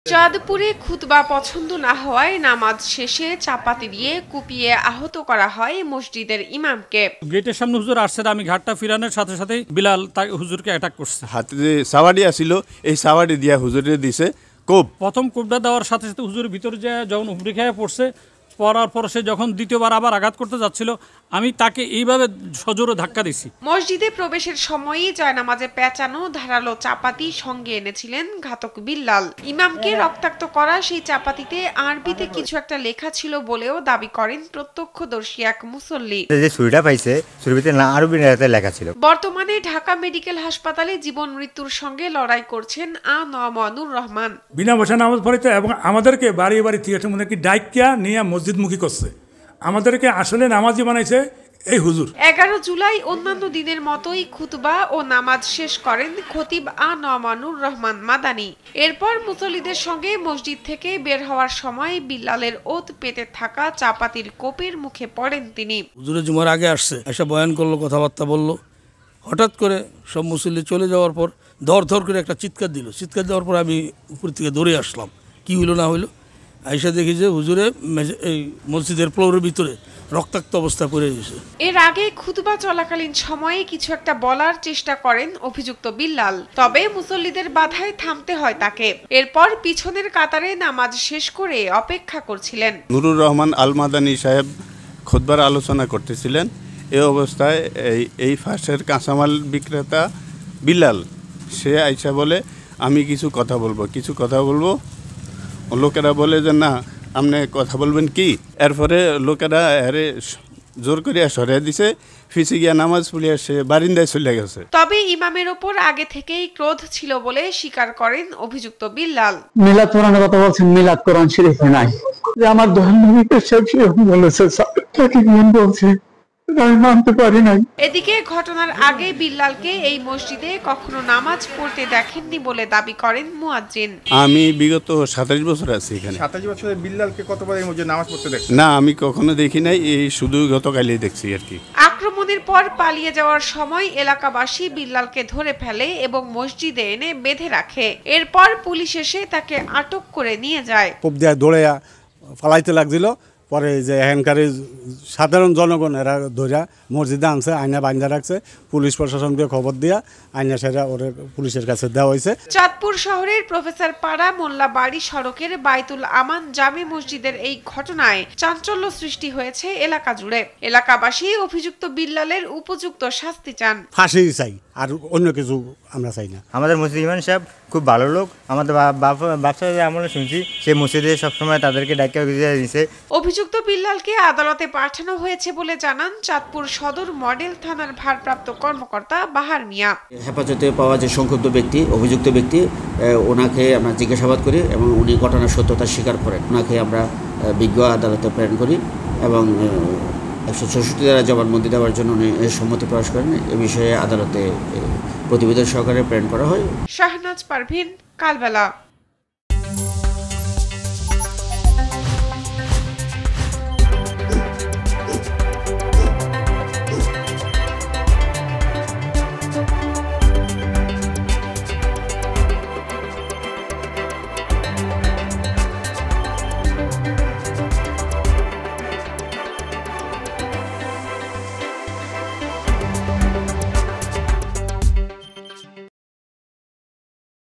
চাঁদপুরে খুতবা পছন্দ না হওয়ায় নামাজ শেষে চাপাতি দিয়ে কুপিয়ে আহত করা হয় মসজিদের ইমামকে। গেটের সামনে হুজুর আসছে, আমি ঘাটটা ফিরানোর সাথে সাথে বিলাল হুজুরকে অ্যাটাক করছে। হাতে যে সাওয়াড়ি আসিল এই সাওয়াড়ি দিয়া হুজুরে দিছে কোপ। প্রথম কোপটা দেওয়ার সাথে সাথে হুজুরের ভিতরে যে যখন হুমড়ি খেয়ে পড়ছে, পড়ার পর সে যখন দ্বিতীয়বার আবার আঘাত করতে যাচ্ছিল, আমি তাকে এইভাবে সজোরে ধাক্কা দিছি। মসজিদে প্রবেশের সময়ই জয়নামাজে পেঁচানো ধারালো চাপাতি সঙ্গে এনেছিলেন ঘাতক বিল্লাল। ইমামকে রক্তাক্ত করা সেই চাপাতিতে আরবিতে কিছু একটা লেখা ছিল বলেও দাবি করেন প্রত্যক্ষদর্শী এক মুসল্লি। যে ছুরিটা পাইছে ছুরিতে না আরবিতে লেখা ছিল। বর্তমানে ঢাকা মেডিকেল হাসপাতালে জীবন মৃত্যুর সঙ্গে লড়াই করছেন আনোয়ার রহমান। বিনা বসা নামাজ পড়িতে এবং আমাদেরকে বাড়ি বাড়ি থিয়েটার মধ্যে ডাইকিয়া নিয়ে মসজিদমুখী করছে। আমাদেরকে আসলে নামাজি বানাইছে এই হুজুর। 11 জুলাই অন্যান্য দিনের মতোই খুতবা ও নামাজ শেষ করেন খতিব আনোয়ার রহমান মাদানী। এরপর মুসল্লিদের সঙ্গে মসজিদ থেকে বের হওয়ার সময় বিল্লালের ওত পেতে থাকা চাপাতির কোপের মুখে পড়েন তিনি। হুজুরে জুমার আগে আসছে, এসে বয়ান করলো, কথাবার্তা বললো। হঠাৎ করে সব মুসল্লি চলে যাওয়ার পর ধর করে একটা চিৎকার দিল। চিৎকার দেওয়ার পর আমি উপর থেকে দৌড়ে আসলাম, কি হইলো না হইলো। আইসা দেখি যে হুজুরে এই মসজিদের ফ্লোরের ভিতরে রক্তাক্ত অবস্থা পড়ে গেছে। এর আগে খুতবা চলাকালীন সময়ে কিছু একটা বলার চেষ্টা করেন অভিযুক্ত বিল্লাল, তবে মুসল্লিদের বাধায় থামতে হয় তাকে। এরপর পিছনের কাতারে নামাজ শেষ করে অপেক্ষা করছিলেন। নুরুর রহমান আল মাদানী সাহেব খুতবার আলোচনা করতেছিলেন। এই অবস্থায় এই ফাঁসের কাঁচামাল বিক্রেতা বিল্লাল সে আইসা বলে আমি কিছু কথা বলবো। লোকেরা বলে যে না আপনি কথা বলবেন কি। এরপরে লোকেরা আরে জোর করিয়া সরিয়ে দিছে, ফিসে গিয়া নামাজ পড়িয়া সে বারিন্দায় চলে গেছে। তবে ইমামের ওপর আগে থেকেই ক্রোধ ছিল বলে স্বীকার করেন অভিযুক্ত বিল্লাল। মিলাদ কোরআনের কথা বলছেন, মিলাদ কোরআন শরীফে নাই। যে আমার ধর্মীয় পেশাব সে বলেছে তাকে নিয়ে বলছে, আমি মানতে পারি নাই। এদিকে ঘটনার আগে বিল্লালকে এই মসজিদে কখনো নামাজ পড়তে দেখেননি বলে দাবি করেন মুয়াজ্জিন। আমি বিগত 27 বছর আছি এখানে। 27 বছরে বিল্লালকে কতবার এই মসজিদে নামাজ পড়তে দেখছেন? না, আমি কখনো দেখি নাই, এই শুধু গতকালই দেখছি আর কি। আক্রমণের পর পালিয়ে যাওয়ার সময় এলাকাবাসী বিল্লালকে ধরে ফেলে এবং মসজিদে এনে বেঁধে রাখে। এরপর পুলিশ এসে তাকে আটক করে নিয়ে যায়। কোপ দিয়ে দৌড়ে পালাইতে লাগছিল। পরে যে এখানকার সাধারণ জনগণ এরা ধরে মসজিদে আনছে, আইনা বান্ধা রাখছে। পুলিশ প্রশাসনকে খবর দিয়া আইনা সেরা ওরা পুলিশের কাছে দেওয়া হয়েছে। চাঁদপুর শহরের প্রফেসর পাড়া মোল্লা বাড়ি সড়কের বাইতুল আমান জামে মসজিদের এই ঘটনায় চাঞ্চল্য সৃষ্টি হয়েছে এলাকা জুড়ে। এলাকাবাসী অভিযুক্ত বিল্লালের উপযুক্ত শাস্তি চান। ফাঁসি চাই, আর অন্য কিছু আমরা চাই না। আমাদের মসজিদ ইমাম সাহেব খুব ভালো লোক। আমাদের ব্যবসা আমরা শুনছি সে মসজিদে সবসময় তাদেরকে ডাকিয়ে দিয়েছে। অভিযুক্ত বিল্লালকে আদালতে পাঠানো হয়েছে বলে জানান চাঁদপুর সদর মডেল থানার ভারপ্রাপ্ত কর্মকর্তা বাহার মিয়া। হেফাজতে পাওয়া যে সংক্ষুব্ধ ব্যক্তি, অভিযুক্ত ব্যক্তি, ওনাকে আমরা জিজ্ঞাসাবাদ করি এবং উনি ঘটনার সত্যতা স্বীকার করেন। ওনাকে আমরা বিজ্ঞ আদালতে প্রেরণ করি এবং 164 ধারা জবানবন্দি দেওয়ার জন্য উনি সম্মতি প্রকাশ করেন। এ বিষয়ে আদালতে প্রতিবেদন সহকারে প্রেরণ করা হয়। শাহনাজ পারভিন, কালবেলা।